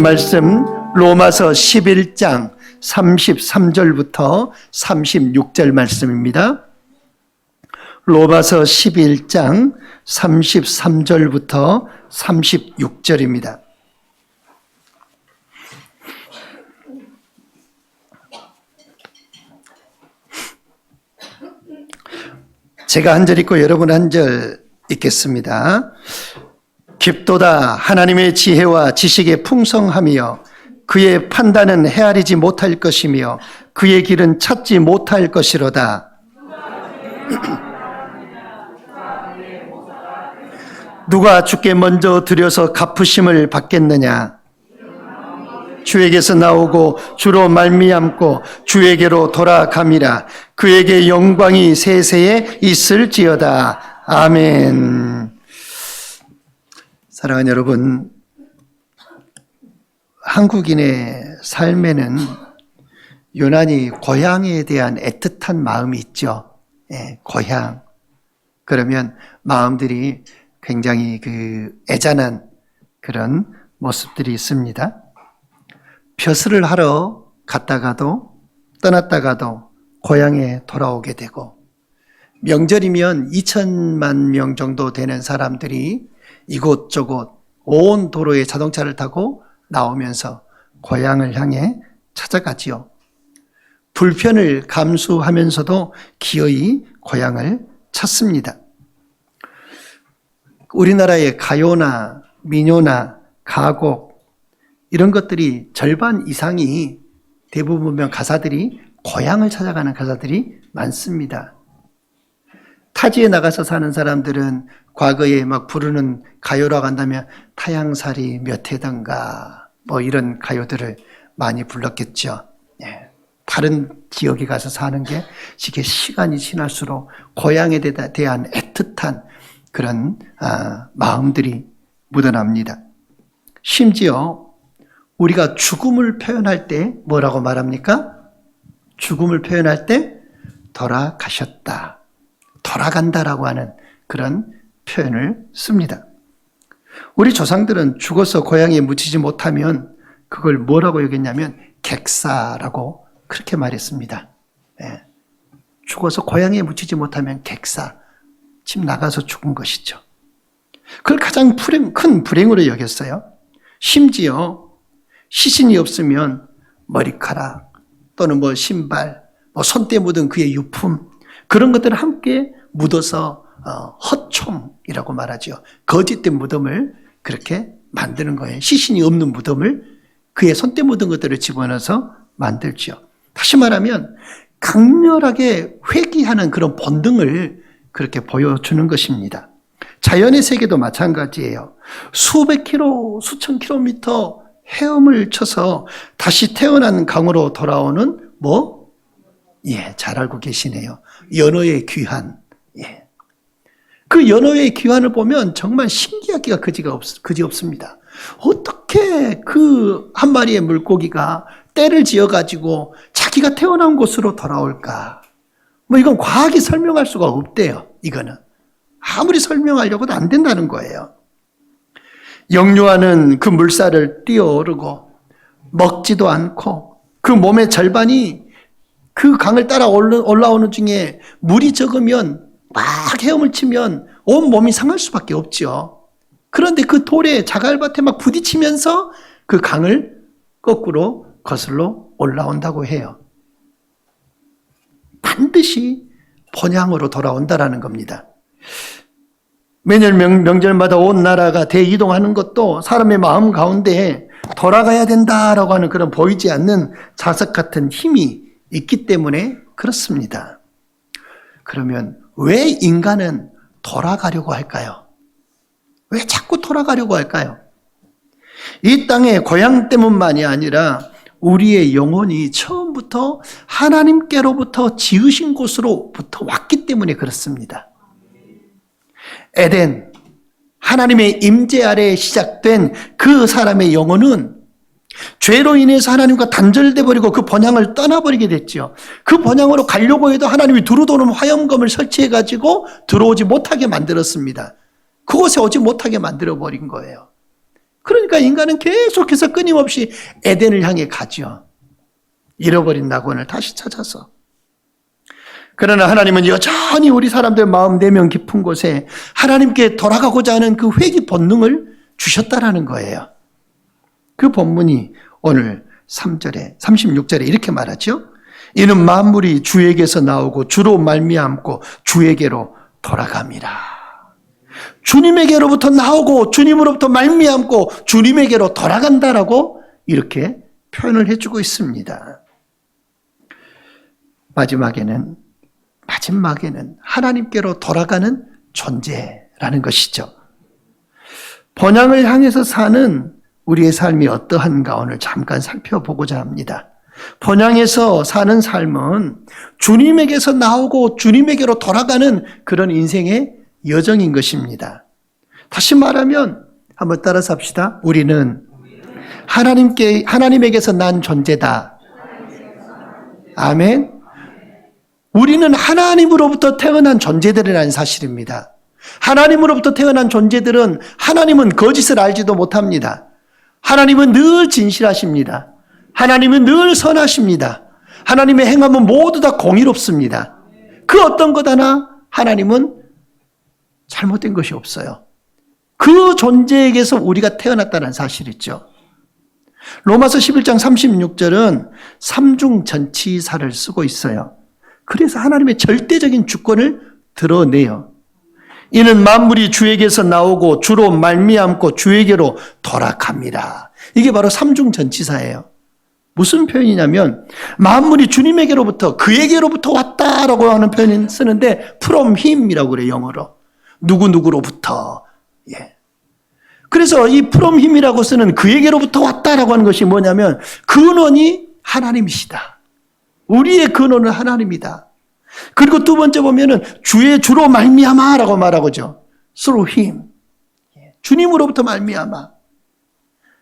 말씀 로마서 11장 33절부터 36절 말씀입니다. 로마서 11장 33절부터 36절입니다. 제가 한 절 읽고 여러분 한 절 읽겠습니다. 깊도다 하나님의 지혜와 지식의 풍성함이여 그의 판단은 헤아리지 못할 것이며 그의 길은 찾지 못할 것이로다. 누가 주께 먼저 드려서 갚으심을 받겠느냐? 주에게서 나오고 주로 말미암고 주에게로 돌아감이라. 그에게 영광이 세세에 있을지어다. 아멘. 사랑하는 여러분, 한국인의 삶에는 유난히 고향에 대한 애틋한 마음이 있죠. 고향. 그러면 마음들이 굉장히 애잔한 그런 모습들이 있습니다. 벼슬을 하러 갔다가도 떠났다가도 고향에 돌아오게 되고, 명절이면 2천만 명 정도 되는 사람들이 이곳저곳 온 도로에 자동차를 타고 나오면서 고향을 향해 찾아가지요. 불편을 감수하면서도 기어이 고향을 찾습니다. 우리나라의 가요나 민요나 가곡 이런 것들이 절반 이상이 대부분 보면 가사들이 고향을 찾아가는 가사들이 많습니다. 타지에 나가서 사는 사람들은 과거에 막 부르는 가요라고 한다면 타향살이 몇 해던가 뭐 이런 가요들을 많이 불렀겠죠. 다른 지역에 가서 사는 게 이게 시간이 지날수록 고향에 대한 애틋한 그런 마음들이 묻어납니다. 심지어 우리가 죽음을 표현할 때 뭐라고 말합니까? 죽음을 표현할 때 돌아가셨다, 돌아간다라고 하는 그런 표현을 씁니다. 우리 조상들은 죽어서 고향에 묻히지 못하면 그걸 뭐라고 여겼냐면 객사라고 그렇게 말했습니다. 죽어서 고향에 묻히지 못하면 객사, 집 나가서 죽은 것이죠. 그걸 가장 큰 불행으로 여겼어요. 심지어 시신이 없으면 머리카락 또는 뭐 신발, 뭐 손때 묻은 그의 유품, 그런 것들을 함께 묻어서 허총이라고 말하죠. 거짓된 무덤을 그렇게 만드는 거예요. 시신이 없는 무덤을 그의 손때 묻은 것들을 집어넣어서 만들죠. 다시 말하면 강렬하게 회귀하는 그런 본능을 그렇게 보여주는 것입니다. 자연의 세계도 마찬가지예요. 수백 킬로, 수천 킬로미터 헤엄을 쳐서 다시 태어난 강으로 돌아오는 잘 알고 계시네요. 연어의 귀환. 그 연어의 귀환을 보면 정말 신기하기가 그지 없습니다. 어떻게 그 한 마리의 물고기가 떼를 지어가지고 자기가 태어난 곳으로 돌아올까? 이건 과학이 설명할 수가 없대요. 이거는 아무리 설명하려고도 안 된다는 거예요. 역류하는 그 물살을 뛰어오르고 먹지도 않고 그 몸의 절반이 그 강을 따라 올라오는 중에 물이 적으면 막 헤엄을 치면 온 몸이 상할 수밖에 없죠. 그런데 그 돌에 자갈밭에 막 부딪히면서 그 강을 거꾸로 거슬러 올라온다고 해요. 반드시 본향으로 돌아온다라는 겁니다. 매년 명절마다 온 나라가 대이동하는 것도 사람의 마음 가운데 돌아가야 된다라고 하는 그런 보이지 않는 자석 같은 힘이 있기 때문에 그렇습니다. 그러면 왜 인간은 돌아가려고 할까요? 왜 자꾸 돌아가려고 할까요? 이 땅의 고향 때문만이 아니라 우리의 영혼이 처음부터 하나님께로부터 지으신 곳으로부터 왔기 때문에 그렇습니다. 에덴, 하나님의 임재 아래에 시작된 그 사람의 영혼은 죄로 인해서 하나님과 단절돼 버리고 그 본향을 떠나버리게 됐죠. 그 본향으로 가려고 해도 하나님이 두루도는 화염검을 설치해가지고 들어오지 못하게 만들었습니다. 그곳에 오지 못하게 만들어버린 거예요. 그러니까 인간은 계속해서 끊임없이 에덴을 향해 가죠. 잃어버린 낙원을 다시 찾아서. 그러나 하나님은 여전히 우리 사람들 마음 내면 깊은 곳에 하나님께 돌아가고자 하는 그 회개 본능을 주셨다라는 거예요. 그 본문이 오늘 3절에 36절에 이렇게 말하죠. 이는 만물이 주에게서 나오고 주로 말미암고 주에게로 돌아갑니다. 주님에게로부터 나오고 주님으로부터 말미암고 주님에게로 돌아간다라고 이렇게 표현을 해주고 있습니다. 마지막에는 하나님께로 돌아가는 존재라는 것이죠. 본향을 향해서 사는 우리의 삶이 어떠한가 오늘 잠깐 살펴보고자 합니다. 본향에서 사는 삶은 주님에게서 나오고 주님에게로 돌아가는 그런 인생의 여정인 것입니다. 다시 말하면 한번 따라서 합시다. 우리는 하나님에게서 난 존재다. 아멘. 우리는 하나님으로부터 태어난 존재들이라는 사실입니다. 하나님으로부터 태어난 존재들은 하나님은 거짓을 알지도 못합니다. 하나님은 늘 진실하십니다. 하나님은 늘 선하십니다. 하나님의 행함은 모두 다 공의롭습니다. 그 어떤 것 하나 하나님은 잘못된 것이 없어요. 그 존재에게서 우리가 태어났다는 사실이죠. 로마서 11장 36절은 삼중전치사를 쓰고 있어요. 그래서 하나님의 절대적인 주권을 드러내요. 이는 만물이 주에게서 나오고 주로 말미암고 주에게로 돌아갑니다. 이게 바로 삼중전치사예요. 무슨 표현이냐면 만물이 주님에게로부터 그에게로부터 왔다라고 하는 표현을 쓰는데 from him이라고 그래요. 영어로. 누구누구로부터. 예. 그래서 이 from him이라고 쓰는 그에게로부터 왔다라고 하는 것이 뭐냐면 근원이 하나님이시다. 우리의 근원은 하나님이다. 그리고 두 번째 보면은 주의 주로 말미암아라고 말하고죠. through him. 주님으로부터 말미암아.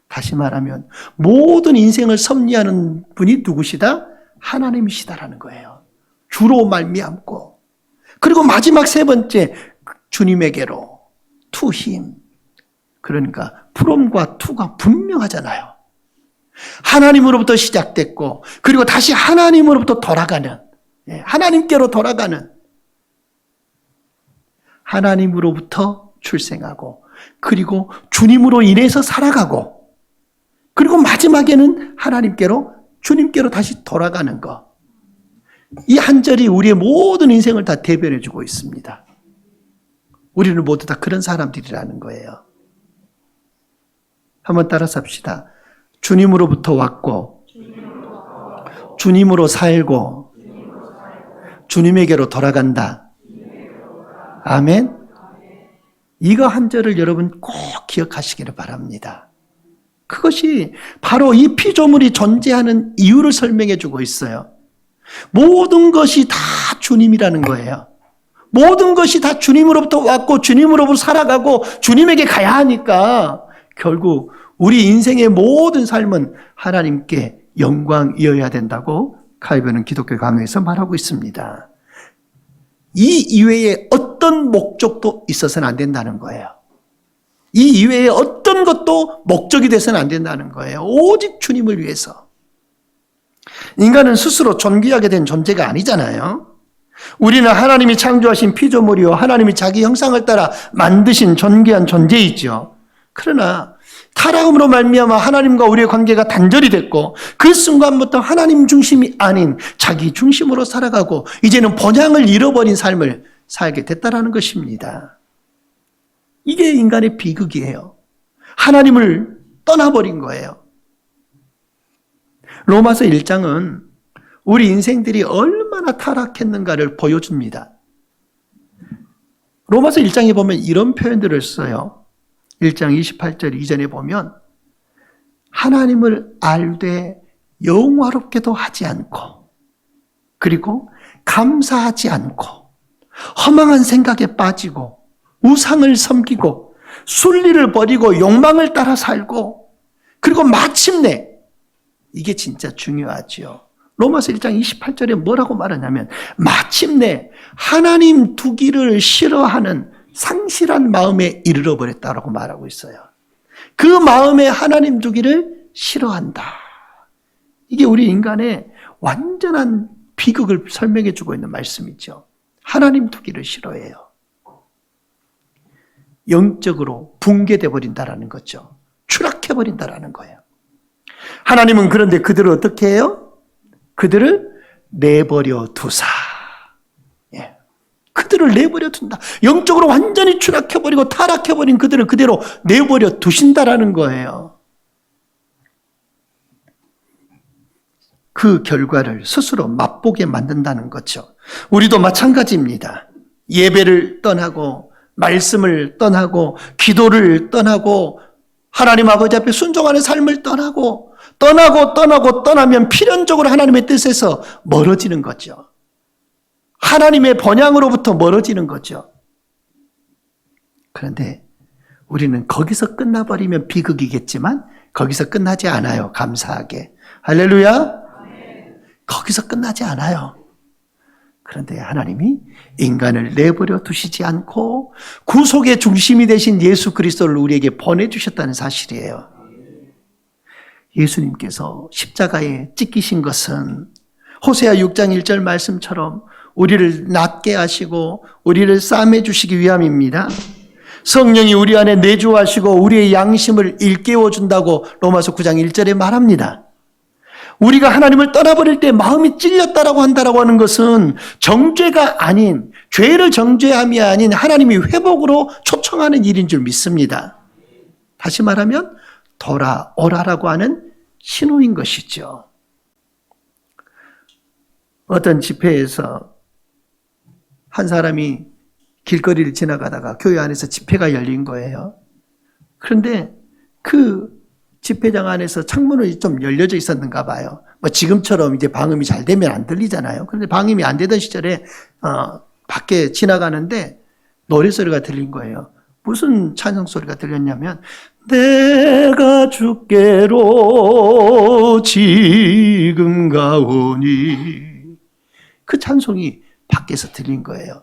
다시 말하면 모든 인생을 섭리하는 분이 누구시다? 하나님이시다라는 거예요. 주로 말미암고. 그리고 마지막 세 번째 주님에게로 to him. 그러니까 from과 to가 분명하잖아요. 하나님으로부터 시작됐고 그리고 다시 하나님으로부터 돌아가는, 하나님께로 돌아가는, 하나님으로부터 출생하고 그리고 주님으로 인해서 살아가고 그리고 마지막에는 하나님께로, 주님께로 다시 돌아가는 것. 이 한 절이 우리의 모든 인생을 다 대변해 주고 있습니다. 우리는 모두 다 그런 사람들이라는 거예요. 한번 따라서 합시다. 주님으로부터 왔고 주님으로 살고 주님에게로 돌아간다. 아멘. 이거 한 절을 여러분 꼭 기억하시기를 바랍니다. 그것이 바로 이 피조물이 존재하는 이유를 설명해 주고 있어요. 모든 것이 다 주님이라는 거예요. 모든 것이 다 주님으로부터 왔고 주님으로부터 살아가고 주님에게 가야 하니까 결국 우리 인생의 모든 삶은 하나님께 영광이어야 된다고 칼빈은 기독교 강요에서 말하고 있습니다. 이 이외에 어떤 목적도 있어서는 안 된다는 거예요. 이 이외에 어떤 것도 목적이 돼서는 안 된다는 거예요. 오직 주님을 위해서. 인간은 스스로 존귀하게 된 존재가 아니잖아요. 우리는 하나님이 창조하신 피조물이요 하나님이 자기 형상을 따라 만드신 존귀한 존재이죠. 그러나 타락함으로 말미암아 하나님과 우리의 관계가 단절이 됐고 그 순간부터 하나님 중심이 아닌 자기 중심으로 살아가고 이제는 본향을 잃어버린 삶을 살게 됐다라는 것입니다. 이게 인간의 비극이에요. 하나님을 떠나버린 거예요. 로마서 1장은 우리 인생들이 얼마나 타락했는가를 보여줍니다. 로마서 1장에 보면 이런 표현들을 써요. 1장 28절 이전에 보면 하나님을 알되 영화롭게도 하지 않고 그리고 감사하지 않고 허망한 생각에 빠지고 우상을 섬기고 순리를 버리고 욕망을 따라 살고 그리고 마침내 이게 진짜 중요하죠. 로마서 1장 28절에 뭐라고 말하냐면 마침내 하나님 두기를 싫어하는 상실한 마음에 이르러 버렸다라고 말하고 있어요. 그 마음에 하나님 두기를 싫어한다. 이게 우리 인간의 완전한 비극을 설명해 주고 있는 말씀이죠. 하나님 두기를 싫어해요. 영적으로 붕괴돼 버린다라는 거죠. 추락해 버린다라는 거예요. 하나님은 그런데 그들을 어떻게 해요? 그들을 내버려 두사. 예. 그들을 내버려 둔다. 영적으로 완전히 추락해 버리고 타락해 버린 그들을 그대로 내버려 두신다라는 거예요. 그 결과를 스스로 맛보게 만든다는 거죠. 우리도 마찬가지입니다. 예배를 떠나고 말씀을 떠나고 기도를 떠나고 하나님 아버지 앞에 순종하는 삶을 떠나면 필연적으로 하나님의 뜻에서 멀어지는 거죠. 하나님의 번향으로부터 멀어지는 거죠. 그런데 우리는 거기서 끝나버리면 비극이겠지만 거기서 끝나지 않아요. 감사하게. 할렐루야. 거기서 끝나지 않아요. 그런데 하나님이 인간을 내버려 두시지 않고 구속의 중심이 되신 예수 그리스도를 우리에게 보내주셨다는 사실이에요. 예수님께서 십자가에 찢기신 것은 호세아 6장 1절 말씀처럼 우리를 낫게 하시고 우리를 싸매 주시기 위함입니다. 성령이 우리 안에 내주하시고 우리의 양심을 일깨워 준다고 로마서 9장 1절에 말합니다. 우리가 하나님을 떠나버릴 때 마음이 찔렸다라고 한다라고 하는 것은 정죄가 아닌, 죄를 정죄함이 아닌 하나님이 회복으로 초청하는 일인 줄 믿습니다. 다시 말하면 돌아오라라고 하는 신호인 것이죠. 어떤 집회에서 한 사람이 길거리를 지나가다가 교회 안에서 집회가 열린 거예요. 그런데 그 집회장 안에서 창문이 좀 열려져 있었는가 봐요. 뭐 지금처럼 이제 방음이 잘 되면 안 들리잖아요. 그런데 방음이 안 되던 시절에 밖에 지나가는데 노래소리가 들린 거예요. 무슨 찬송 소리가 들렸냐면 내가 주께로 지금 가오니, 그 찬송이 밖에서 들린 거예요.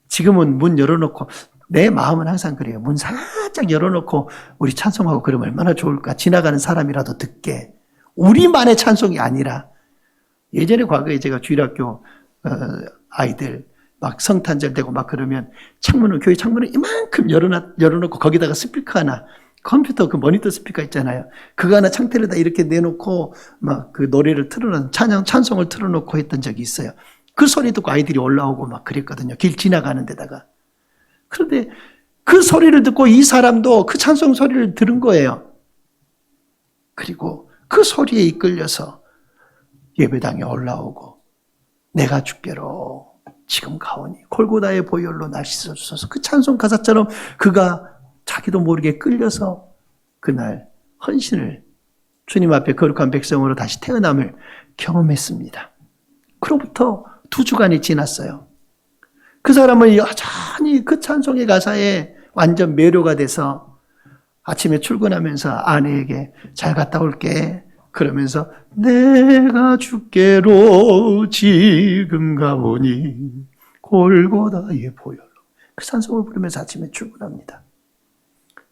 지금은 문 열어놓고, 내 마음은 항상 그래요. 문 살짝 열어놓고 우리 찬송하고 그러면 얼마나 좋을까. 지나가는 사람이라도 듣게. 우리만의 찬송이 아니라, 예전에 과거에 제가 주일학교 아이들 막 성탄절 되고 막 그러면 교회 창문을 이만큼 열어놓고 거기다가 스피커 하나, 컴퓨터 그 모니터 스피커 있잖아요. 그거 하나 창틀에다 이렇게 내놓고 막 그 노래를 틀어놓은 찬송을 틀어놓고 했던 적이 있어요. 그 소리 듣고 아이들이 올라오고 막 그랬거든요. 길 지나가는 데다가. 그런데 그 소리를 듣고 이 사람도 그 찬송 소리를 들은 거예요. 그리고 그 소리에 이끌려서 예배당에 올라오고 내가 주께로 지금 가오니 골고다의 보혈로 날 씻어주소서, 그 찬송 가사처럼 그가 자기도 모르게 끌려서 그날 헌신을, 주님 앞에 거룩한 백성으로 다시 태어남을 경험했습니다. 그로부터 2주간이 지났어요. 그 사람은 여전히 그 찬송의 가사에 완전 매료가 돼서 아침에 출근하면서 아내에게 잘 갔다 올게 그러면서 내가 주께로 지금 가보니 골고다의 보혈로, 그 찬송을 부르면서 아침에 출근합니다.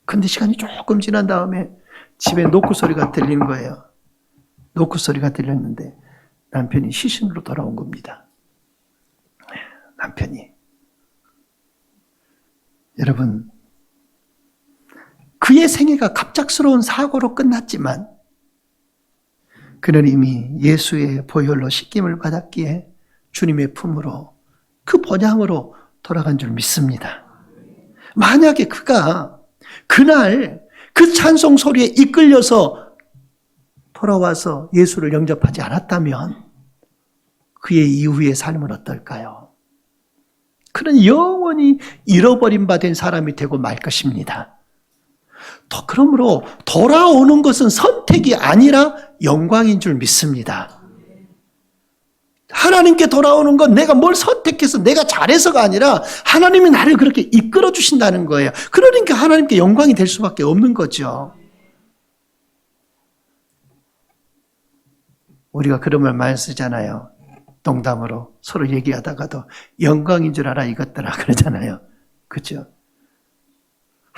근데 시간이 조금 지난 다음에 집에 노크 소리가 들리는 거예요. 노크 소리가 들렸는데 남편이 시신으로 돌아온 겁니다. 남편이. 여러분, 그의 생애가 갑작스러운 사고로 끝났지만 그는 이미 예수의 보혈로 씻김을 받았기에 주님의 품으로, 그 번향으로 돌아간 줄 믿습니다. 만약에 그가 그날 그 찬송 소리에 이끌려서 돌아와서 예수를 영접하지 않았다면 그의 이후의 삶은 어떨까요? 그는 영원히 잃어버린 바 된 사람이 되고 말 것입니다. 또 그러므로 돌아오는 것은 선택이 아니라 영광인 줄 믿습니다. 하나님께 돌아오는 건 내가 뭘 선택해서 내가 잘해서가 아니라 하나님이 나를 그렇게 이끌어 주신다는 거예요. 그러니까 하나님께 영광이 될 수밖에 없는 거죠. 우리가 그런 말 많이 쓰잖아요. 농담으로 서로 얘기하다가도 영광인 줄 알아 이것들아 그러잖아요. 그렇죠?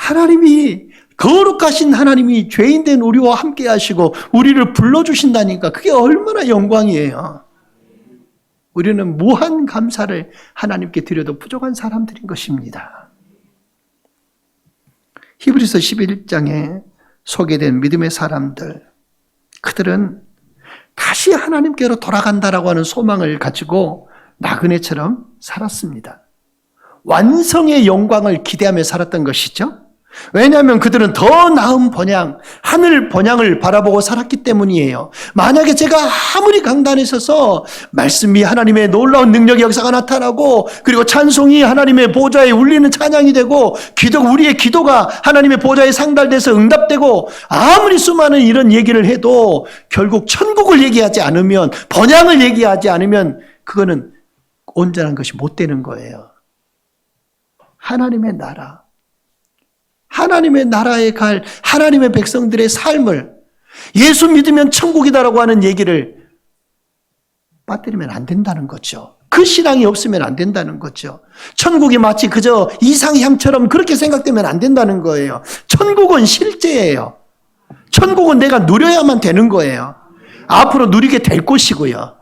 하나님이, 거룩하신 하나님이 죄인된 우리와 함께 하시고 우리를 불러주신다니까 그게 얼마나 영광이에요. 우리는 무한 감사를 하나님께 드려도 부족한 사람들인 것입니다. 히브리서 11장에 소개된 믿음의 사람들, 그들은 다시 하나님께로 돌아간다라고 하는 소망을 가지고 나그네처럼 살았습니다. 완성의 영광을 기대하며 살았던 것이죠. 왜냐하면 그들은 더 나은 번향, 하늘 번향을 바라보고 살았기 때문이에요. 만약에 제가 아무리 강단에 서서 말씀이 하나님의 놀라운 능력의 역사가 나타나고 그리고 찬송이 하나님의 보좌에 울리는 찬양이 되고 우리의 기도가 하나님의 보좌에 상달돼서 응답되고 아무리 수많은 이런 얘기를 해도 결국 천국을 얘기하지 않으면, 번향을 얘기하지 않으면 그거는 온전한 것이 못 되는 거예요. 하나님의 나라, 하나님의 나라에 갈 하나님의 백성들의 삶을, 예수 믿으면 천국이다라고 하는 얘기를 빠뜨리면 안 된다는 거죠. 그 신앙이 없으면 안 된다는 거죠. 천국이 마치 그저 이상향처럼 그렇게 생각되면 안 된다는 거예요. 천국은 실제예요. 천국은 내가 누려야만 되는 거예요. 앞으로 누리게 될 것이고요.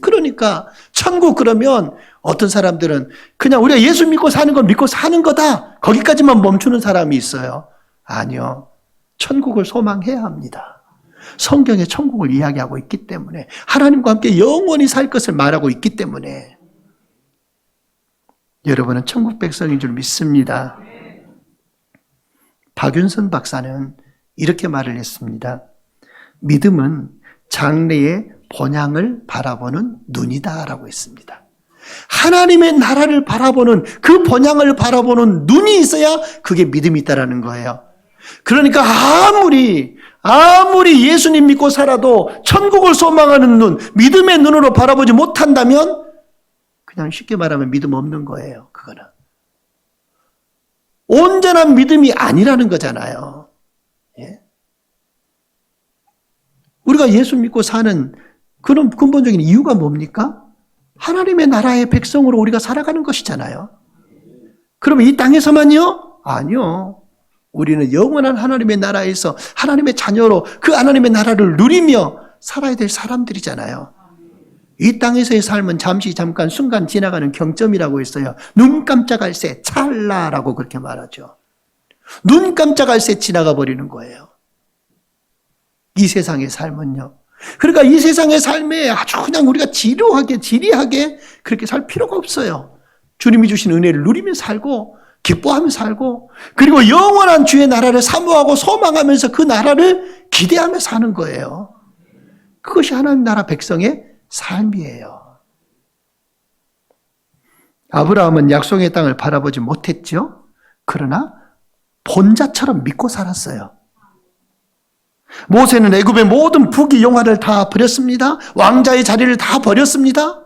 그러니까 천국 그러면 어떤 사람들은 그냥 우리가 예수 믿고 사는 건 믿고 사는 거다, 거기까지만 멈추는 사람이 있어요. 아니요. 천국을 소망해야 합니다. 성경에 천국을 이야기하고 있기 때문에, 하나님과 함께 영원히 살 것을 말하고 있기 때문에 여러분은 천국 백성인 줄 믿습니다. 박윤선 박사는 이렇게 말을 했습니다. 믿음은 장래의 본향을 바라보는 눈이다라고 했습니다. 하나님의 나라를 바라보는, 그 본향을 바라보는 눈이 있어야 그게 믿음이 있다라는 거예요. 그러니까 아무리 예수님 믿고 살아도 천국을 소망하는 눈, 믿음의 눈으로 바라보지 못한다면 그냥 쉽게 말하면 믿음 없는 거예요. 그거는 온전한 믿음이 아니라는 거잖아요. 예? 우리가 예수 믿고 사는 그런 근본적인 이유가 뭡니까? 하나님의 나라의 백성으로 우리가 살아가는 것이잖아요. 그러면 이 땅에서만요? 아니요. 우리는 영원한 하나님의 나라에서 하나님의 자녀로 그 하나님의 나라를 누리며 살아야 될 사람들이잖아요. 이 땅에서의 삶은 잠시 잠깐 순간 지나가는 경점이라고 했어요. 눈 깜짝할 새, 찰나라고 그렇게 말하죠. 눈 깜짝할 새 지나가 버리는 거예요. 이 세상의 삶은요. 그러니까 이 세상의 삶에 아주 그냥 우리가 지리하게 그렇게 살 필요가 없어요. 주님이 주신 은혜를 누리며 살고 기뻐하며 살고, 그리고 영원한 주의 나라를 사모하고 소망하면서 그 나라를 기대하며 사는 거예요. 그것이 하나님 나라 백성의 삶이에요. 아브라함은 약속의 땅을 바라보지 못했죠. 그러나 본자처럼 믿고 살았어요. 모세는 애굽의 모든 부귀 영화를 다 버렸습니다. 왕자의 자리를 다 버렸습니다.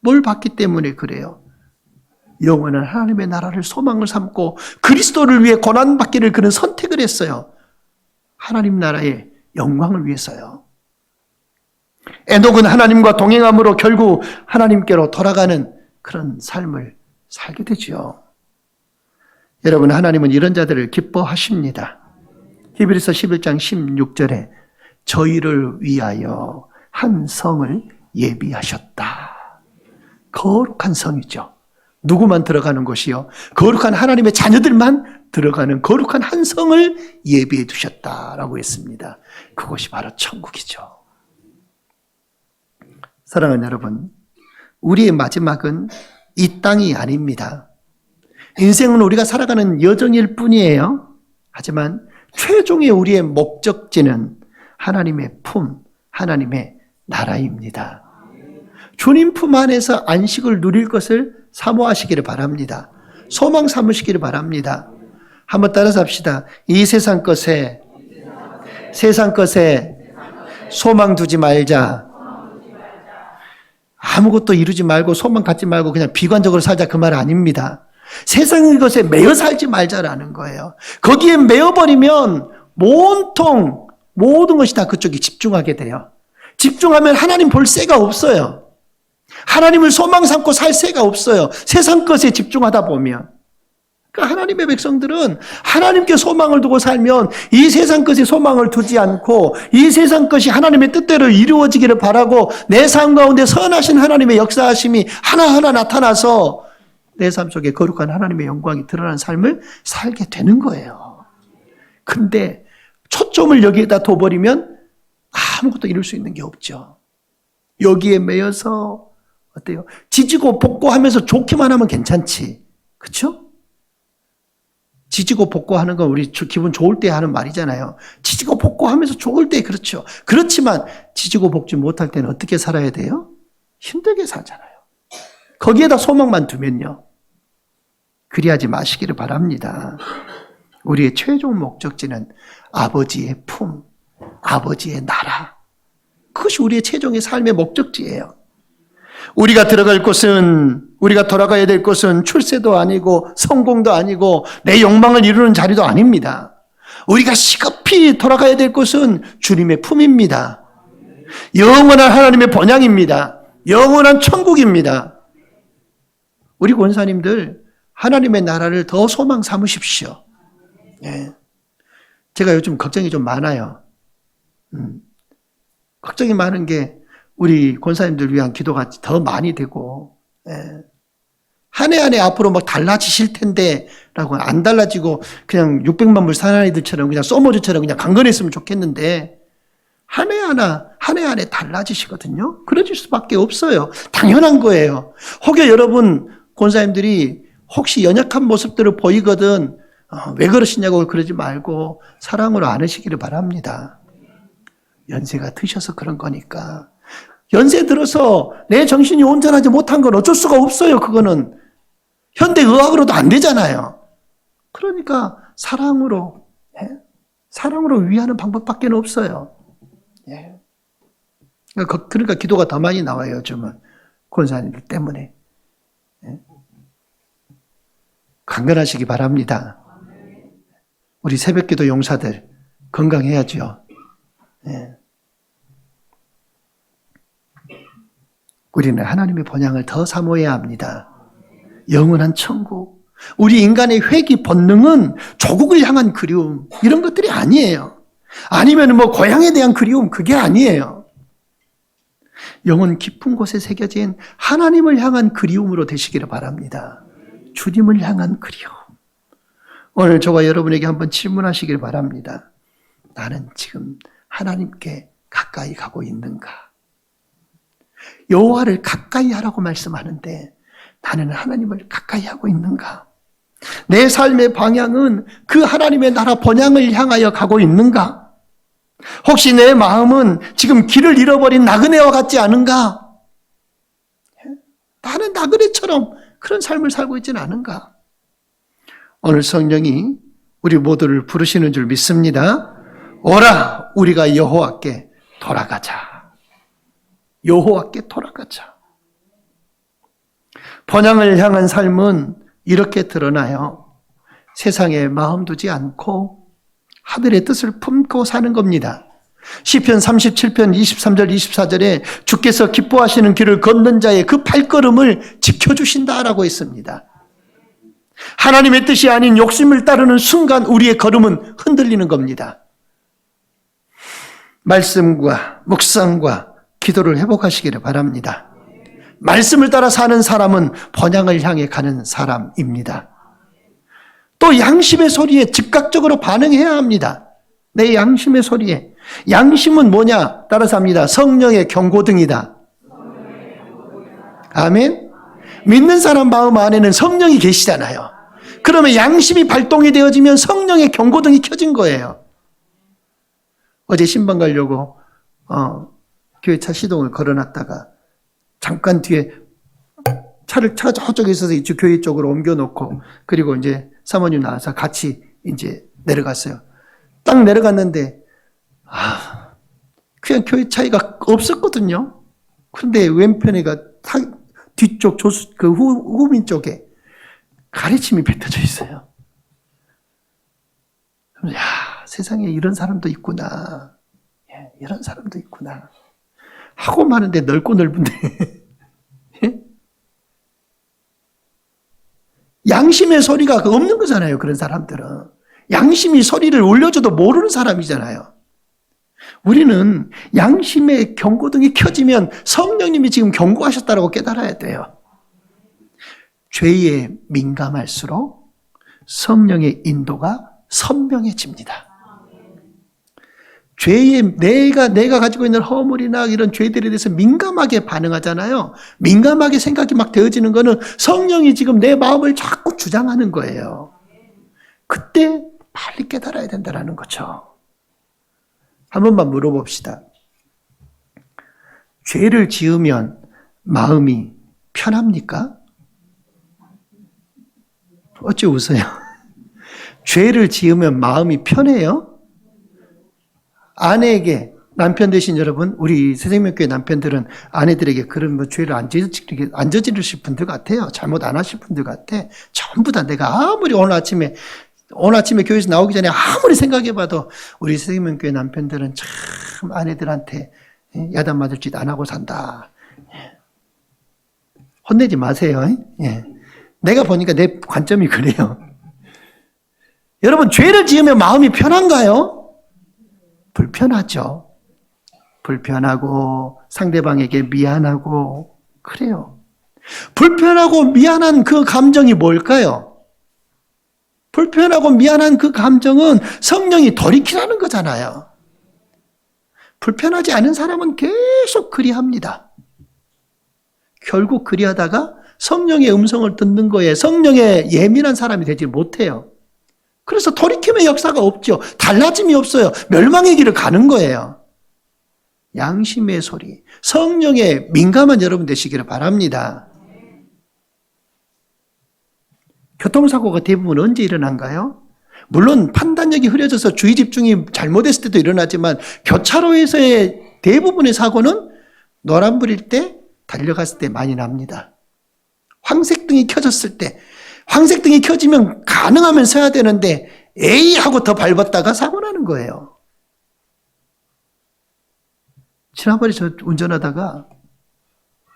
뭘 봤기 때문에 그래요? 영원한 하나님의 나라를 소망을 삼고 그리스도를 위해 고난받기를 그는 선택을 했어요. 하나님 나라의 영광을 위해서요. 에녹은 하나님과 동행함으로 결국 하나님께로 돌아가는 그런 삶을 살게 되죠. 여러분, 하나님은 이런 자들을 기뻐하십니다. 히브리서 11장 16절에 저희를 위하여 한 성을 예비하셨다. 거룩한 성이죠. 누구만 들어가는 곳이요? 거룩한 하나님의 자녀들만 들어가는 거룩한 한 성을 예비해 두셨다라고 했습니다. 그것이 바로 천국이죠. 사랑하는 여러분, 우리의 마지막은 이 땅이 아닙니다. 인생은 우리가 살아가는 여정일 뿐이에요. 하지만 최종의 우리의 목적지는 하나님의 품, 하나님의 나라입니다. 주님 품 안에서 안식을 누릴 것을 사모하시기를 바랍니다. 소망 삼으시기를 바랍니다. 한번 따라서 합시다. 이 세상 것에 소망 두지 말자. 아무것도 이루지 말고 소망 갖지 말고 그냥 비관적으로 살자, 그 말 아닙니다. 세상의 것에 매여 살지 말자라는 거예요. 거기에 매여버리면 온통 모든 것이 다 그쪽에 집중하게 돼요. 집중하면 하나님 볼 새가 없어요. 하나님을 소망 삼고 살 새가 없어요. 세상 것에 집중하다 보면. 그러니까 하나님의 백성들은 하나님께 소망을 두고 살면 이 세상 것에 소망을 두지 않고 이 세상 것이 하나님의 뜻대로 이루어지기를 바라고 내 삶 가운데 선하신 하나님의 역사하심이 하나하나 나타나서 내 삶 속에 거룩한 하나님의 영광이 드러난 삶을 살게 되는 거예요. 근데 초점을 여기에다 둬버리면 아무것도 이룰 수 있는 게 없죠. 여기에 매여서 어때요? 지지고 볶고 하면서 좋기만 하면 괜찮지. 그렇죠? 지지고 볶고 하는 건 우리 기분 좋을 때 하는 말이잖아요. 지지고 볶고 하면서 좋을 때 그렇죠. 그렇지만 지지고 볶지 못할 때는 어떻게 살아야 돼요? 힘들게 살잖아요. 거기에다 소망만 두면요. 그리하지 마시기를 바랍니다. 우리의 최종 목적지는 아버지의 품, 아버지의 나라. 그것이 우리의 최종의 삶의 목적지예요. 우리가 들어갈 곳은, 우리가 돌아가야 될 곳은 출세도 아니고 성공도 아니고 내 욕망을 이루는 자리도 아닙니다. 우리가 시급히 돌아가야 될 곳은 주님의 품입니다. 영원한 하나님의 번향입니다. 영원한 천국입니다. 우리 권사님들 하나님의 나라를 더 소망 삼으십시오. 예. 제가 요즘 걱정이 좀 많아요. 걱정이 많은 게 우리 권사님들 위한 기도가 더 많이 되고, 한 해 한 해 앞으로 막 달라지실 텐데, 라고 안 달라지고, 그냥 600만 불 사나이들처럼 그냥 소머즈처럼 그냥 강건했으면 좋겠는데, 한 해 한 해 달라지시거든요? 그러실 수밖에 없어요. 당연한 거예요. 혹여 여러분, 권사님들이 혹시 연약한 모습들을 보이거든, 왜 그러시냐고 그러지 말고, 사랑으로 안으시기를 바랍니다. 연세가 드셔서 그런 거니까. 연세 들어서 내 정신이 온전하지 못한 건 어쩔 수가 없어요. 그거는 현대의학으로도 안 되잖아요. 그러니까 사랑으로 위하는 방법밖에 없어요. 그러니까 기도가 더 많이 나와요. 요즘은 권사님들 때문에. 강건하시기 바랍니다. 우리 새벽기도 용사들 건강해야죠. 우리는 하나님의 본향을 더 사모해야 합니다. 영원한 천국. 우리 인간의 회귀 본능은 조국을 향한 그리움 이런 것들이 아니에요. 아니면 뭐 고향에 대한 그리움 그게 아니에요. 영혼 깊은 곳에 새겨진 하나님을 향한 그리움으로 되시기를 바랍니다. 주님을 향한 그리움. 오늘 저와 여러분에게 한번 질문하시길 바랍니다. 나는 지금 하나님께 가까이 가고 있는가? 여호와를 가까이 하라고 말씀하는데 나는 하나님을 가까이 하고 있는가? 내 삶의 방향은 그 하나님의 나라 본향을 향하여 가고 있는가? 혹시 내 마음은 지금 길을 잃어버린 나그네와 같지 않은가? 나는 나그네처럼 그런 삶을 살고 있지는 않은가? 오늘 성령이 우리 모두를 부르시는 줄 믿습니다. 오라, 우리가 여호와께 돌아가자. 여호와께 돌아가자. 본향을 향한 삶은 이렇게 드러나요. 세상에 마음 두지 않고 하늘의 뜻을 품고 사는 겁니다. 시편 37편 23절 24절에 주께서 기뻐하시는 길을 걷는 자의 그 발걸음을 지켜주신다라고 했습니다. 하나님의 뜻이 아닌 욕심을 따르는 순간 우리의 걸음은 흔들리는 겁니다. 말씀과 묵상과 기도를 회복하시기를 바랍니다. 말씀을 따라 사는 사람은 본향을 향해 가는 사람입니다. 또 양심의 소리에 즉각적으로 반응해야 합니다. 내 양심의 소리에. 양심은 뭐냐? 따라서 합니다. 성령의 경고등이다. 아멘? 믿는 사람 마음 안에는 성령이 계시잖아요. 그러면 양심이 발동이 되어지면 성령의 경고등이 켜진 거예요. 어제 신방 가려고 교회 차 시동을 걸어놨다가 잠깐 뒤에 차가 저쪽에 있어서 이쪽 교회 쪽으로 옮겨놓고 그리고 이제 사모님 나와서 같이 이제 내려갔어요. 딱 내려갔는데 그냥 교회 차이가 없었거든요. 그런데 왼편에가 뒤쪽 후민 쪽에 가래침이 뱉어져 있어요. 야, 세상에 이런 사람도 있구나. 이런 사람도 있구나. 하고 마는데 넓고 넓은데 양심의 소리가 없는 거잖아요. 그런 사람들은. 양심이 소리를 울려줘도 모르는 사람이잖아요. 우리는 양심의 경고등이 켜지면 성령님이 지금 경고하셨다고 깨달아야 돼요. 죄에 민감할수록 성령의 인도가 선명해집니다. 죄에 내가 가지고 있는 허물이나 이런 죄들에 대해서 민감하게 반응하잖아요. 민감하게 생각이 막 되어지는 거는 성령이 지금 내 마음을 자꾸 주장하는 거예요. 그때 빨리 깨달아야 된다는 거죠. 한 번만 물어봅시다. 죄를 지으면 마음이 편합니까? 어찌 웃어요? 죄를 지으면 마음이 편해요? 아내에게, 남편 되신 여러분, 우리 새생명교회 남편들은 아내들에게 그런 죄를 안 저지르실 분들 같아요. 잘못 안 하실 분들 같아. 전부 다 내가 아무리 오늘 아침에 교회에서 나오기 전에 아무리 생각해봐도 우리 새생명교회 남편들은 참 아내들한테 야단 맞을 짓 안 하고 산다. 혼내지 마세요. 내가 보니까 내 관점이 그래요. 여러분, 죄를 지으면 마음이 편한가요? 불편하죠. 불편하고 상대방에게 미안하고 그래요. 불편하고 미안한 그 감정이 뭘까요? 불편하고 미안한 그 감정은 성령이 돌이키라는 거잖아요. 불편하지 않은 사람은 계속 그리합니다. 결국 그리하다가 성령의 음성을 듣는 거에 성령에 예민한 사람이 되지 못해요. 그래서 돌이킴의 역사가 없죠. 달라짐이 없어요. 멸망의 길을 가는 거예요. 양심의 소리, 성령에 민감한 여러분 되시기를 바랍니다. 교통사고가 대부분 언제 일어난가요? 물론 판단력이 흐려져서 주의 집중이 잘못했을 때도 일어나지만 교차로에서의 대부분의 사고는 노란불일 때 달려갔을 때 많이 납니다. 황색등이 켜졌을 때, 황색등이 켜지면 가능하면 서야 되는데 에이 하고 더 밟았다가 사고 나는 거예요. 지난번에 저 운전하다가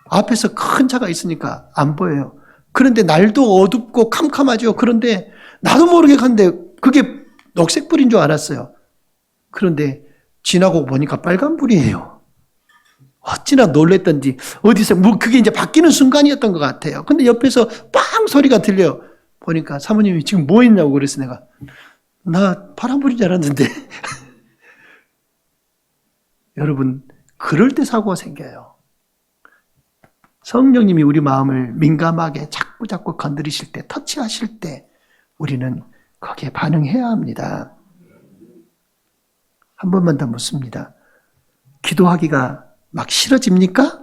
앞에서 큰 차가 있으니까 안 보여요. 그런데 날도 어둡고 캄캄하죠. 그런데 나도 모르게 갔는데 그게 녹색불인 줄 알았어요. 그런데 지나고 보니까 빨간불이에요. 어찌나 놀랬던지 어디서 그게 이제 바뀌는 순간이었던 것 같아요. 근데 옆에서 빵 소리가 들려요. 보니까 사모님이 지금 뭐 했냐고 그래서 내가 나 파란불인 줄 알았는데 여러분 그럴 때 사고가 생겨요. 성령님이 우리 마음을 민감하게 자꾸 건드리실 때, 터치하실 때 우리는 거기에 반응해야 합니다. 한 번만 더 묻습니다. 기도하기가 막 싫어집니까?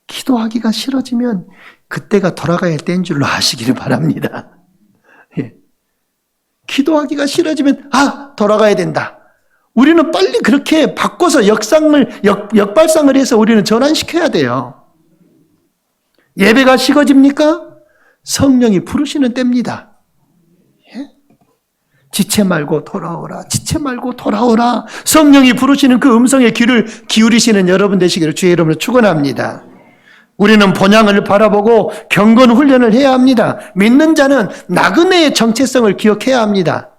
기도하기가 싫어지면 그때가 돌아가야 할 때인 줄로 아시기를 바랍니다. 예. 기도하기가 싫어지면 돌아가야 된다. 우리는 빨리 그렇게 바꿔서 역발상을 해서 우리는 전환시켜야 돼요. 예배가 식어집니까? 성령이 부르시는 때입니다. 예? 지체 말고 돌아오라. 지체 말고 돌아오라. 성령이 부르시는 그 음성에 귀를 기울이시는 여러분 되시기를 주의 이름으로 축원합니다. 우리는 본향을 바라보고 경건 훈련을 해야 합니다. 믿는 자는 나그네의 정체성을 기억해야 합니다.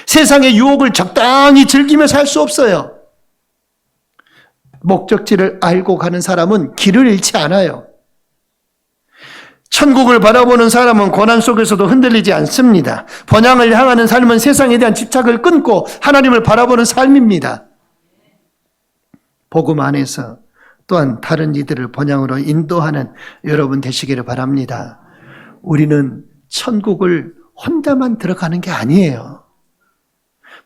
세상의 유혹을 적당히 즐기며 살 수 없어요. 목적지를 알고 가는 사람은 길을 잃지 않아요. 천국을 바라보는 사람은 고난 속에서도 흔들리지 않습니다. 본향을 향하는 삶은 세상에 대한 집착을 끊고 하나님을 바라보는 삶입니다. 복음 안에서 또한 다른 이들을 본향으로 인도하는 여러분 되시기를 바랍니다. 우리는 천국을 혼자만 들어가는 게 아니에요.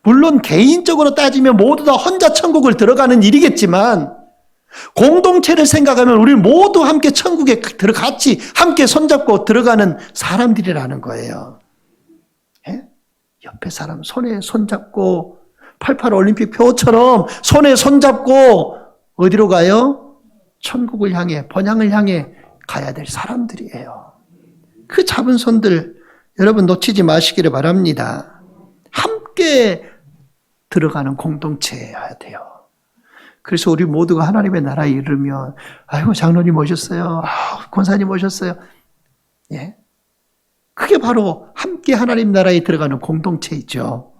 물론 개인적으로 따지면 모두 다 혼자 천국을 들어가는 일이겠지만 공동체를 생각하면 우리 모두 함께 천국에 같이 함께 손잡고 들어가는 사람들이라는 거예요. 예? 옆에 사람 손에 손잡고 88 올림픽 표처럼 손에 손잡고 어디로 가요? 천국을 향해, 본향을 향해 가야 될 사람들이에요. 그 잡은 손들 여러분 놓치지 마시기를 바랍니다. 함께 들어가는 공동체여야 돼요. 그래서 우리 모두가 하나님의 나라에 이르면 아이고 장로님 오셨어요. 권사님 오셨어요. 예? 그게 바로 함께 하나님 나라에 들어가는 공동체이죠.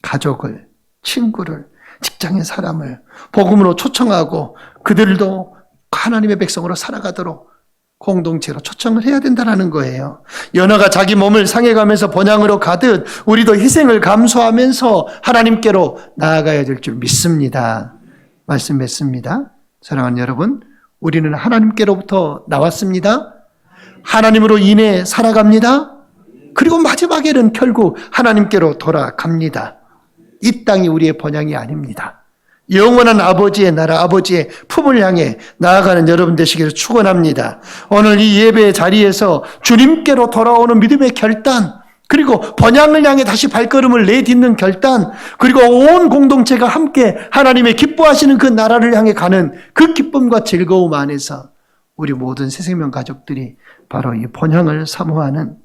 가족을, 친구를, 직장의 사람을 복음으로 초청하고 그들도 하나님의 백성으로 살아가도록 공동체로 초청을 해야 된다는 거예요. 연하가 자기 몸을 상해가면서 본향으로 가듯 우리도 희생을 감수하면서 하나님께로 나아가야 될 줄 믿습니다. 말씀 맺습니다. 사랑하는 여러분, 우리는 하나님께로부터 나왔습니다. 하나님으로 인해 살아갑니다. 그리고 마지막에는 결국 하나님께로 돌아갑니다. 이 땅이 우리의 본향이 아닙니다. 영원한 아버지의 나라, 아버지의 품을 향해 나아가는 여러분 되시기를 축원합니다. 오늘 이 예배의 자리에서 주님께로 돌아오는 믿음의 결단, 그리고 본향을 향해 다시 발걸음을 내딛는 결단, 그리고 온 공동체가 함께 하나님의 기뻐하시는 그 나라를 향해 가는 그 기쁨과 즐거움 안에서 우리 모든 새생명 가족들이 바로 이 본향을 사모하는,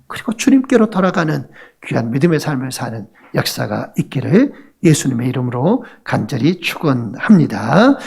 그리고 주님께로 돌아가는 귀한 믿음의 삶을 사는 역사가 있기를 예수님의 이름으로 간절히 축원합니다.